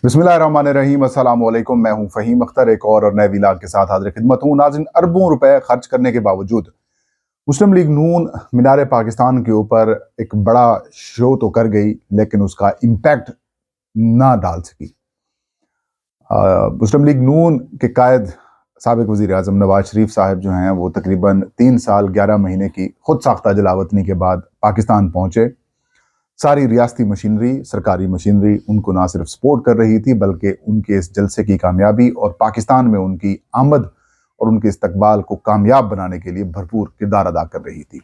बिस्मिल्लाहिर्रहमानिर्रहीम, अस्सलाम वालेकुम। मैं हूं फ़हीम अख्तर, एक और नए व्लॉग के साथ हाजिर खिदमत हूं। नाज़रीन, अरबों रुपए खर्च करने के बावजूद मुस्लिम लीग नून मीनार पाकिस्तान के ऊपर एक बड़ा शो तो कर गई, लेकिन उसका इम्पैक्ट ना डाल सकी। मुस्लिम लीग नून के कायद साबिक वज़ीर आज़म नवाज शरीफ साहब जो हैं, वो तकरीबन 3 साल 11 महीने की खुद साख्ता जलावतनी के बाद पाकिस्तान पहुंचे। सारी रियासती मशीनरी, सरकारी मशीनरी उनको ना सिर्फ सपोर्ट कर रही थी, बल्कि उनके इस जलसे की कामयाबी और पाकिस्तान में उनकी आमद और उनके इस्तकबाल को कामयाब बनाने के लिए भरपूर किरदार अदा कर रही थी।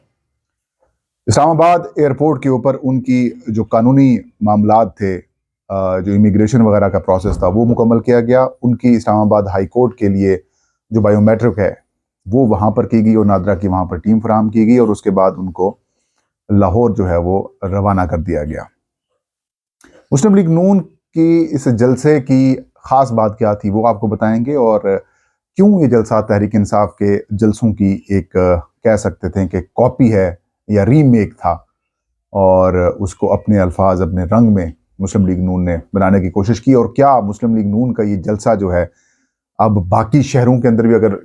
इस्लामाबाद एयरपोर्ट के ऊपर उनकी जो कानूनी मामलात थे, जो इमिग्रेशन वगैरह का प्रोसेस था, वो मुकम्मल किया गया। उनकी इस्लामाबाद हाई कोर्ट के लिए जो बायोमेट्रिक है वो वहाँ पर की गई और नादरा की वहाँ पर टीम फराहम की गई, और उसके बाद उनको लाहौर जो है वो रवाना कर दिया गया। मुस्लिम लीग नून की इस जलसे की ख़ास बात क्या थी वो आपको बताएंगे, और क्यों ये जलसा तहरीक इंसाफ के जलसों की एक कह सकते थे कि कॉपी है या रीमेक था, और उसको अपने अल्फाज, अपने रंग में मुस्लिम लीग नून ने बनाने की कोशिश की। और क्या मुस्लिम लीग नून का ये जलसा जो है अब बाकी शहरों के अंदर भी अगर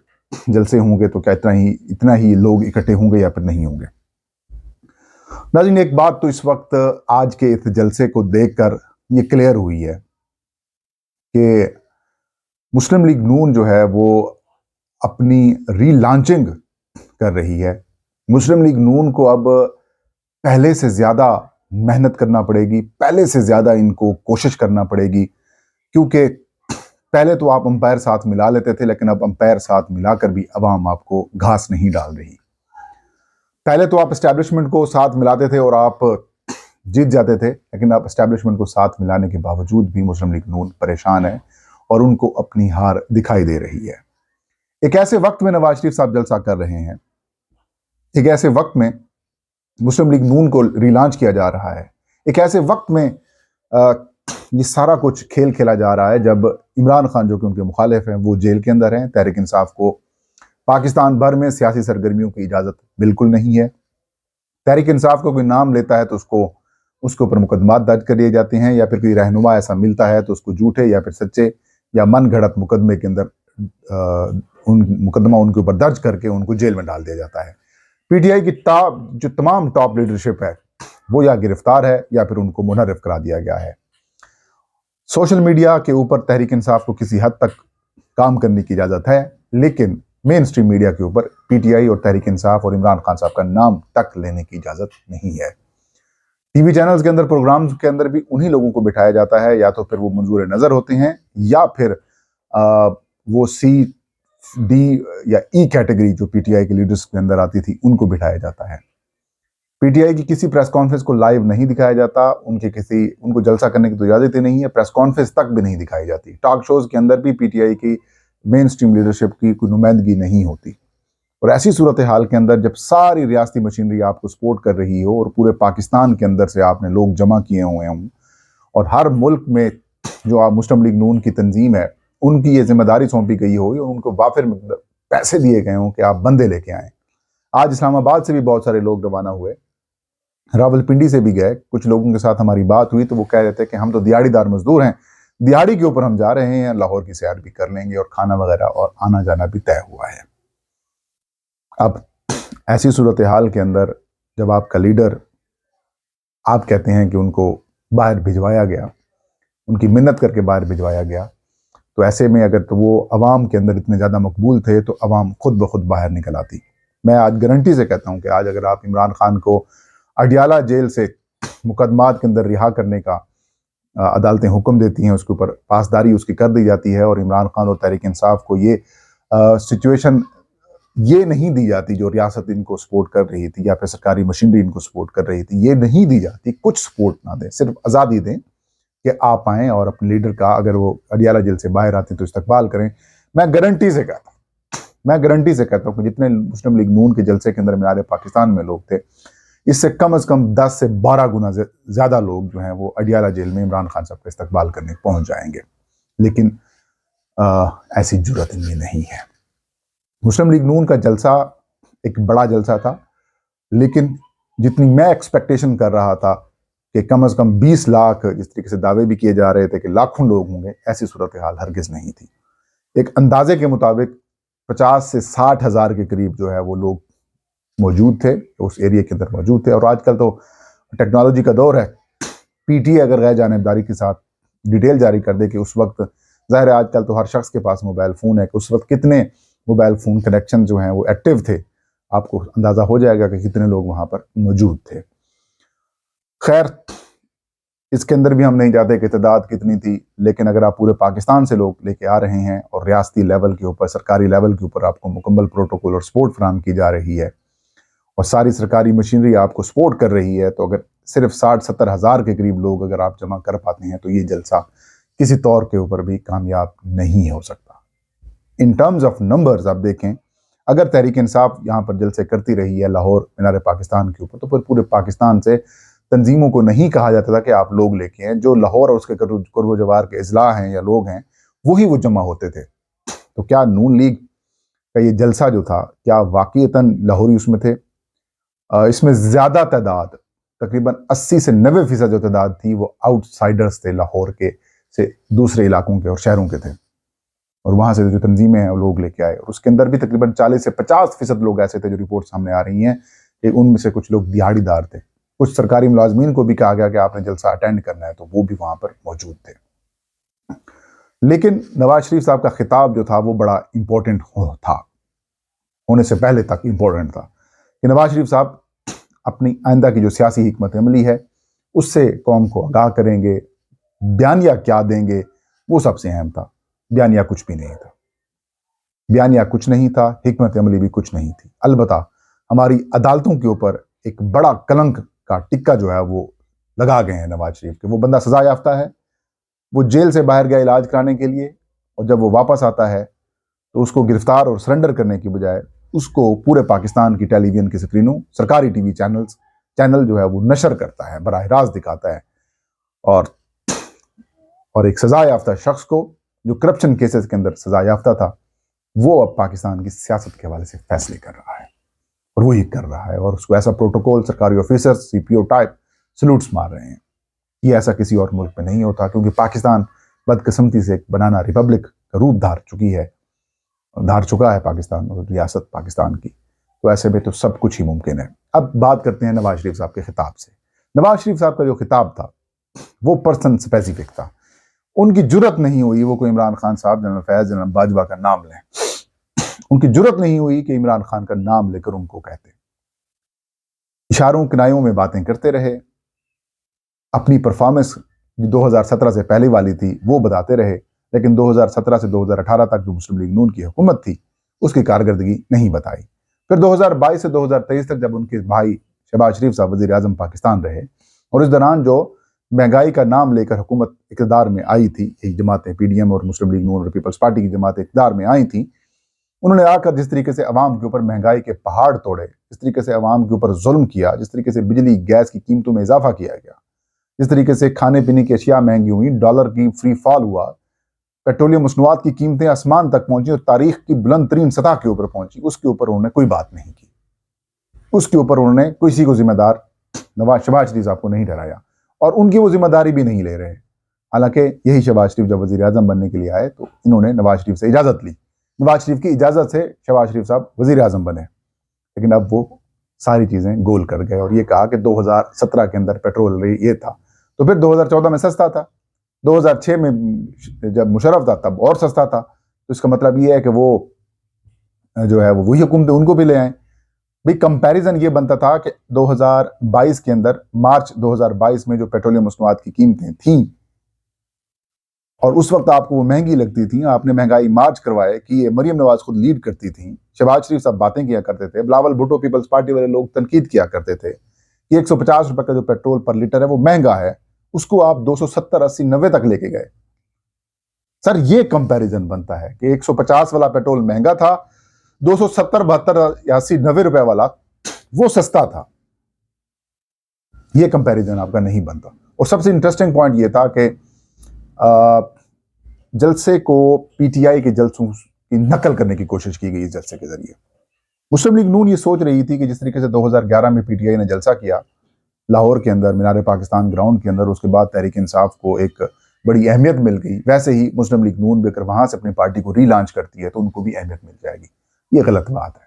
जलसे होंगे तो क्या इतना ही लोग इकट्ठे होंगे या फिर नहीं होंगे। नाज़रीन, एक बात तो इस वक्त आज के इस जलसे को देखकर ये क्लियर हुई है कि मुस्लिम लीग नून जो है वो अपनी रीलॉन्चिंग कर रही है। मुस्लिम लीग नून को अब पहले से ज़्यादा मेहनत करना पड़ेगी, पहले से ज़्यादा इनको कोशिश करना पड़ेगी, क्योंकि पहले तो आप अंपायर साथ मिला लेते थे, लेकिन अब अंपायर साथ मिलाकर भी अवाम आपको घास नहीं डाल रही। पहले तो आप एस्टैब्लिशमेंट को साथ मिलाते थे और आप जीत जाते थे, लेकिन अब एस्टैब्लिशमेंट को साथ मिलाने के बावजूद भी मुस्लिम लीग नून परेशान है और उनको अपनी हार दिखाई दे रही है। एक ऐसे वक्त में नवाज शरीफ साहब जलसा कर रहे हैं, एक ऐसे वक्त में मुस्लिम लीग नून को रिलॉन्च किया जा रहा है, एक ऐसे वक्त में ये सारा कुछ खेल खेला जा रहा है जब इमरान खान, जो कि उनके मुखालिफ हैं, वो जेल के अंदर हैं। तहरीक इंसाफ को पाकिस्तान भर में सियासी सरगर्मियों की इजाज़त बिल्कुल नहीं है। तहरीक इंसाफ को कोई नाम लेता है तो उसके ऊपर मुकदमात दर्ज कर दिए जाते हैं, या फिर कोई रहनुमा ऐसा मिलता है तो उसको झूठे या फिर सच्चे या मन घड़त मुकदमे के अंदर मुकदमा उनके ऊपर दर्ज करके उनको जेल में डाल दिया जाता है। पीटीआई की जो तमाम टॉप लीडरशिप है वो या गिरफ्तार है या फिर उनको मुनहरफ करा दिया गया है। सोशल मीडिया के ऊपर तहरीक इंसाफ को किसी हद तक काम करने की इजाज़त है, लेकिन मेन स्ट्रीम मीडिया के ऊपर पीटीआई और तहरीक इंसाफ और इमरान खान साहब का नाम तक लेने की इजाज़त नहीं है। टीवी चैनल्स के अंदर, प्रोग्राम्स के अंदर भी उन्हीं लोगों को बिठाया जाता है, या तो फिर वो मंजूर नज़र होते हैं या फिर वो सी डी या ई कैटेगरी जो पीटीआई के लीडर्स के अंदर आती थी उनको बिठाया जाता है। पीटीआई की किसी प्रेस कॉन्फ्रेंस को लाइव नहीं दिखाया जाता, उनको जलसा करने की तो इजाज़त ही नहीं है, प्रेस कॉन्फ्रेंस तक भी नहीं दिखाई जाती। टॉक शोज के अंदर भी पीटीआई की मेन स्ट्रीम लीडरशिप की कोई नुमाइंदगी नहीं होती। और ऐसी सूरत हाल के अंदर जब सारी रियासती मशीनरी आपको सपोर्ट कर रही हो और पूरे पाकिस्तान के अंदर से आपने लोग जमा किए हुए हों, और हर मुल्क में जो आप मुस्लिम लीग नून की तंजीम है उनकी ये जिम्मेदारी सौंपी गई हो और उनको वाफिर पैसे दिए गए हों कि आप बंदे लेके आए। आज इस्लामाबाद से भी बहुत सारे लोग रवाना हुए, रावलपिंडी से भी गए। कुछ लोगों के साथ हमारी बात हुई तो वो कह रहे थे कि हम तो दिहाड़ीदार मजदूर हैं, दिहाड़ी के ऊपर हम जा रहे हैं, लाहौर की सैर भी कर लेंगे और खाना वगैरह और आना जाना भी तय हुआ है। अब ऐसी सूरत हाल के अंदर जब आपका लीडर, आप कहते हैं कि उनको बाहर भिजवाया गया, उनकी मिन्नत करके बाहर भिजवाया गया, तो ऐसे में अगर तो वो अवाम के अंदर इतने ज़्यादा मकबूल थे तो अवाम खुद ब खुद बाहर निकल आती। मैं आज गारंटी से कहता हूँ कि आज अगर आप इमरान खान को अडियाला जेल से मुकदमात के अंदर रिहा करने का अदालतें हुक्म देती हैं, उसके ऊपर पासदारी उसकी कर दी जाती है, और इमरान खान और तहरीक इंसाफ को ये सिचुएशन ये नहीं दी जाती जो रियासत इनको सपोर्ट कर रही थी या फिर सरकारी मशीनरी इनको सपोर्ट कर रही थी, ये नहीं दी जाती। कुछ सपोर्ट ना दें, सिर्फ आज़ादी दें कि आप आएँ और अपने लीडर का, अगर वो अडियाला जेल से बाहर आते हैं तो इस्तकबाल करें। मैं गारंटी से कहता हूँ कि जितने मुस्लिम लीग नून के जलसे के अंदर मीनार पाकिस्तान में लोग थे, इससे कम से कम 10 से 12 गुना ज़्यादा लोग जो हैं वो अडियाला जेल में इमरान खान साहब का इस्तकबाल करने पहुँच जाएंगे, लेकिन ऐसी जुर्रत इनमें नहीं है। मुस्लिम लीग नून का जलसा एक बड़ा जलसा था, लेकिन जितनी मैं एक्सपेक्टेशन कर रहा था کہ कम से कम 20 लाख जिस तरीके से दावे भी किए जा रहे थे कि लाखों लोग होंगे, ऐसी सूरत हाल हरगिज नहीं थी। एक अंदाजे के मुताबिक 50 से 60 हज़ार के करीब जो है वो लोग मौजूद थे, उस एरिया के अंदर मौजूद थे। और आजकल तो टेक्नोलॉजी का दौर है, पीटीआई अगर गैर जानिबदारी के साथ डिटेल जारी कर दे कि उस वक्त, ज़ाहिर है आजकल तो हर शख्स के पास मोबाइल फ़ोन है, कि उस वक्त कितने मोबाइल फ़ोन कनेक्शन जो हैं वो एक्टिव थे, आपको अंदाज़ा हो जाएगा कि कितने लोग वहाँ पर मौजूद थे। खैर, इसके अंदर भी हम नहीं जाते कि तादाद कितनी थी, लेकिन अगर आप पूरे पाकिस्तान से लोग लेके आ रहे हैं और रियासती लेवल के ऊपर, सरकारी लेवल के ऊपर आपको मुकम्मल प्रोटोकॉल और सपोर्ट फराहम की जा रही है और सारी सरकारी मशीनरी आपको सपोर्ट कर रही है, तो अगर सिर्फ 60-70 हज़ार के करीब लोग अगर आप जमा कर पाते हैं तो ये जलसा किसी तौर के ऊपर भी कामयाब नहीं हो सकता। इन टर्म्स ऑफ नंबर्स आप देखें, अगर तहरीक इंसाफ यहाँ पर जलसे करती रही है लाहौर मीनार पाकिस्तान के ऊपर, तो फिर पूरे पाकिस्तान से तंजीमों को नहीं कहा जाता था कि आप लोग लेके हैं, जो लाहौर और उसके कुर्ब जवार के अजला हैं या लोग हैं वही वो जमा होते थे। तो क्या नून लीग का ये जलसा जो था, क्या वाकईतन लाहौरी उसमें थे? इसमें ज़्यादा तादाद, तकरीबन 80 से 90% जो तादाद थी वो आउटसाइडर्स थे, लाहौर के से दूसरे इलाकों के और शहरों के थे, और वहाँ से जो तंजीमें हैं वो लोग लेके आए। और उसके अंदर भी तकरीबन 40 से 50% लोग ऐसे थे जो रिपोर्ट सामने आ रही हैं कि उनमें से कुछ लोग दिहाड़ीदार थे। कुछ सरकारी मुलाजमीन को भी कहा गया कि आपने जलसा अटेंड करना है, तो वो भी वहाँ पर मौजूद थे। लेकिन नवाज शरीफ साहब का खिताब जो था वो बड़ा इंपॉर्टेंट था, होने से पहले तक इंपॉर्टेंट था कि नवाज शरीफ साहब अपनी आइंदा की जो सियासी हिकमत अमली है उससे कौम को आगाह करेंगे, बयानिया क्या देंगे वो सबसे अहम था। बयानिया कुछ भी नहीं था, बयानिया कुछ नहीं था, हिकमत अमली भी कुछ नहीं थी। अलबत्ता हमारी अदालतों के ऊपर एक बड़ा कलंक का टिक्का जो है वो लगा गए हैं नवाज शरीफ के। वो बंदा सजा याफ्ता है, वो जेल से बाहर गया इलाज कराने के लिए, और जब वो वापस आता है तो उसको गिरफ्तार और सरेंडर करने की बजाय उसको पूरे पाकिस्तान की टेलीविजन की स्क्रीनों, सरकारी टीवी चैनल जो है वो नशर करता है, बराह रास्त दिखाता है। और एक सजा याफ्ता शख्स को जो करप्शन केसेस के अंदर सजा याफ्ता था, वो अब पाकिस्तान की सियासत के हवाले से फैसले कर रहा है, और वही कर रहा है। और उसको ऐसा प्रोटोकॉल सरकारी ऑफिसर सीपीओ टाइप सलूट्स मार रहे हैं। ये ऐसा किसी और मुल्क में नहीं होता, क्योंकि पाकिस्तान बदकिस्मती से एक बनाना रिपब्लिक का रूप धार चुका है पाकिस्तान और रियासत पाकिस्तान की। तो ऐसे में तो सब कुछ ही मुमकिन है। अब बात करते हैं नवाज शरीफ साहब के खिताब से। नवाज शरीफ साहब का जो खिताब था वो पर्सन स्पेसिफिक था। उनकी जुर्रत नहीं हुई वो कोई इमरान खान साहब, जनरल फैज, जनरल बाजवा का नाम लें। उनकी जुर्रत नहीं हुई कि इमरान खान का नाम लेकर उनको कहते। इशारों किनायों में बातें करते रहे, अपनी परफॉर्मेंस जो 2017 से पहले वाली थी वो बताते रहे, लेकिन 2017 से 2018 तक जो मुस्लिम लीग नून की हुकूमत थी उसकी कारकर्दगी नहीं बताई। फिर 2022 से 2023 तक जब उनके भाई शहबाज शरीफ साहब वज़ीर आज़म पाकिस्तान रहे, और इस दौरान जो महंगाई का नाम लेकर हुकूमत इक़्तिदार में आई थी, एक जमातें पीडीएम और मुस्लिम लीग नून और पीपल्स पार्टी की जमातें इक़्तिदार में आई थी, उन्होंने आकर जिस तरीके से अवाम के ऊपर महंगाई के पहाड़ तोड़े, जिस तरीके से अवाम के ऊपर जुल्म किया, जिस तरीके से बिजली गैस की कीमतों में इजाफा किया गया, जिस तरीके से खाने पीने की अशिया महंगी हुई, डॉलर की फ्री फॉल हुआ, पेट्रोलियम मसनूआत की कीमतें आसमान तक पहुंची और तारीख की बुलंद तरीन सतह के ऊपर पहुंची, उसके ऊपर उन्होंने कोई बात नहीं की। उसके ऊपर उन्होंने किसी को जिम्मेदार शहबाज शरीफ साहब को नहीं ठहराया, और उनकी वो जिम्मेदारी भी नहीं ले रहे। हालांकि यही शहबाज शरीफ जब वज़ीर आज़म बनने के लिए आए तो इन्होंने नवाज शरीफ से इजाज़त ली, नवाज शरीफ की इजाज़त से शहबाज शरीफ साहब वज़ीर आज़म बने। लेकिन अब वो सारी चीज़ें गोल कर गए और ये कहा कि 2017 के अंदर पेट्रोल ये था, तो फिर 2014 में सस्ता था, 2006 में जब मुशर्रफ था तब और सस्ता था। तो इसका मतलब ये है कि वो जो है वो वही हुकूमतें उनको भी ले आए। भाई कंपैरिजन ये बनता था कि 2022 के अंदर, मार्च 2022 में जो पेट्रोलियम मसनूआत की कीमतें थीं और उस वक्त आपको वो महंगी लगती थी, आपने महंगाई मार्च करवाए कि ये मरियम नवाज खुद लीड करती थी, शहबाज शरीफ साहब बातें किया करते थे, बिलावल भुट्टो पीपल्स पार्टी वाले लोग तनकीद किया करते थे कि 150 रुपए का जो पेट्रोल पर लीटर है वो महंगा है, उसको आप 270, 80, 90 तक लेके गए। सर ये कंपैरिजन बनता है कि 150 वाला पेट्रोल महंगा था, 270, 72, 80, 90 रुपए वाला वो सस्ता था। ये कंपैरिजन आपका नहीं बनता। और सबसे इंटरेस्टिंग पॉइंट ये था कि जलसे को पीटीआई के जलसों की नकल करने की कोशिश की गई इस जलसे के जरिए। मुस्लिम लीग नून ये सोच रही थी कि जिस तरीके से 2011 में पीटीआई ने जलसा किया لاہور کے اندر مینار پاکستان گراؤنڈ کے اندر اس کے بعد تحریک انصاف کو ایک بڑی اہمیت مل گئی، ویسے ہی مسلم لیگ نون بھی اگر وہاں سے اپنی پارٹی کو ری لانچ کرتی ہے تو ان کو بھی اہمیت مل جائے گی۔ یہ غلط بات ہے۔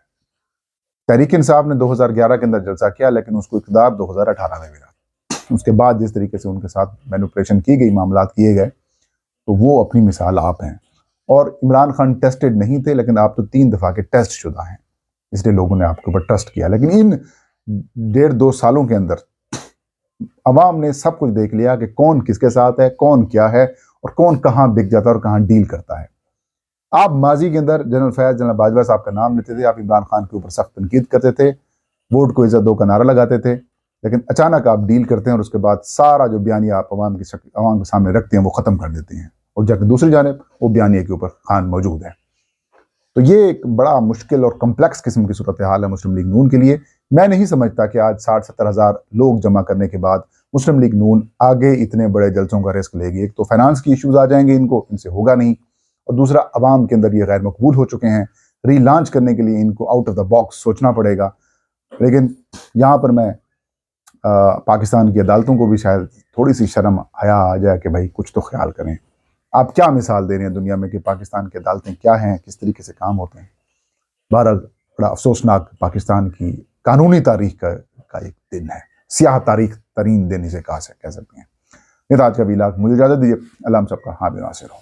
تحریک انصاف نے 2011 کے اندر جلسہ کیا، لیکن اس کو اقتدار 2018 میں ملا۔ اس کے بعد جس طریقے سے ان کے ساتھ مینوپولیشن کی گئی، معاملات کیے گئے، تو وہ اپنی مثال آپ ہیں۔ اور عمران خان ٹیسٹڈ نہیں تھے، لیکن آپ تو 3 دفعہ کے ٹیسٹ شدہ ہیں، اس لیے لوگوں نے آپ کے اوپر ٹرسٹ کیا۔ لیکن ان 1.5-2 سالوں کے اندر عوام نے سب کچھ دیکھ لیا کہ کون کس کے ساتھ ہے، کون کیا ہے، اور کون کہاں بک جاتا ہے اور کہاں ڈیل کرتا ہے۔ آپ ماضی کے اندر جنرل فیض جنرل باجوہ صاحب کا نام لیتے تھے، آپ عمران خان کے اوپر سخت تنقید کرتے تھے، ووٹ کو عزت دو کا نعرہ لگاتے تھے، لیکن اچانک آپ ڈیل کرتے ہیں اور اس کے بعد سارا جو بیانیہ آپ عوام کے سامنے رکھتے ہیں وہ ختم کر دیتے ہیں، اور جا کے دوسری جانب وہ بیانیے کے اوپر خان موجود ہے۔ تو یہ ایک بڑا مشکل اور کمپلیکس قسم کی صورتحال ہے مسلم لیگ نون کے لیے۔ میں نہیں سمجھتا کہ آج 60-70 ہزار لوگ جمع کرنے کے بعد مسلم لیگ نون آگے اتنے بڑے جلسوں کا رسک لے گی۔ ایک تو فائنانس کی ایشوز آ جائیں گے، ان سے ہوگا نہیں، اور دوسرا عوام کے اندر یہ غیر مقبول ہو چکے ہیں، ری لانچ کرنے کے لیے ان کو آؤٹ آف دا باکس سوچنا پڑے گا۔ لیکن یہاں پر میں پاکستان کی عدالتوں کو بھی شاید تھوڑی سی شرم حیا آ جائے کہ بھائی کچھ تو خیال کریں۔ آپ کیا مثال دے رہے ہیں دنیا میں کہ پاکستان کی عدالتیں کیا ہیں، کس طریقے سے کام ہوتے ہیں؟ بہرحال بڑا افسوسناک پاکستان کی قانونی تاریخ کا ایک دن ہے، سیاہ تاریخ ترین دن اسے کہہ سکتے ہیں۔ یہ آج کا ویلاگ، مجھے اجازت دیجیے۔ اللہ ہم سب کا حامی ناصر ہو۔